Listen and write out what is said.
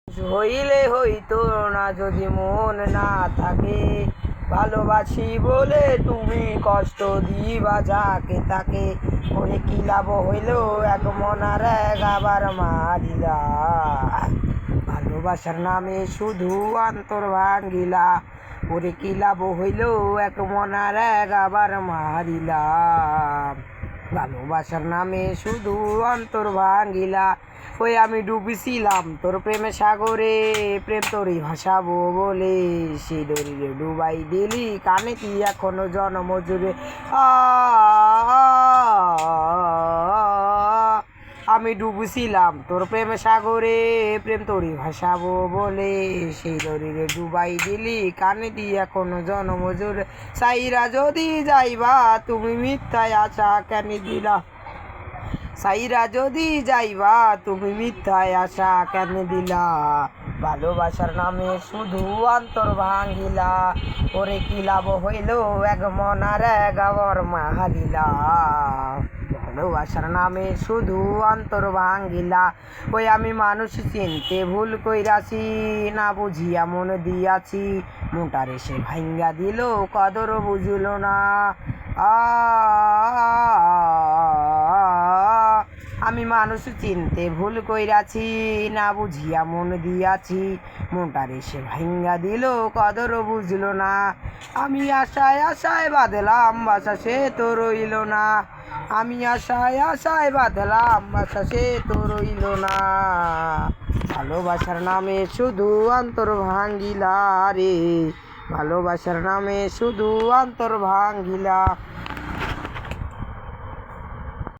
হইলে হইতো না যদি মন না থাকে, ভালোবাসি বলে তুমি কষ্ট দিবা যাকে তাকে। ওরে কি লাভ হইল এক মনার এক আবার মারিলা, ভালোবাসার নামে শুধু অন্তর ভাঙ্গিলা। ওরে কি লাভ হইল এক মনার এক আবার মারিলা, ভালোবাসার নামে শুধু অন্তর ভাঙ্গিলা। ওই আমি ডুবিছিলাম তোর প্রেমে সাগরে, প্রেম তোরই ভাসাবো বলে, সেই দড়িরে ডুবাই দিলি কানে কি এখনো জনম জুড়ে। আমি ডুবছিলাম তোর প্রেমে সাগরে, প্রেম তোরই ভাসাবো বলে, সেই দড়িরে ডুবাই দিলি কানে দি এখনো জনম জুড়ে। সাইরা যদি যাইবা তুমি মিথ্যায় আশা কেন দিলা, সাইরা যদি যাইবা তুমি মিথ্যায় আশা কেন দিলা, ভালোবাসার নামে শুধু অন্তর ভাঙ্গিলা। ওরে কি লাভ হইল এক মনার এক আবার মারিলা, ভালোবাসার নামে শুধু অন্তর ভাঙ্গিলা। ওই আমি মানুষ চিনতে ভুল কইরাছি, না বুঝিয়া মন দিয়াছি, মোটার এসে ভাঙ্গা দিল কদর বুঝিল না। আমি মানুষ চিনতে ভুল কইরাছি, না বুঝিয়া মন দিয়াছি, মনটার এসে ভাঙ্গা দিল কদর বুঝলো না। আমি আশায় আশায় বাঁধলাম বাসা সে তো রইল না, আমি আশায় আশায় বাঁধলাম বাসা সে তো রইল না, ভালোবাসার নামে শুধু অন্তর ভাঙ্গিলা রে, ভালোবাসার নামে শুধু অন্তর ভাঙ্গিলা।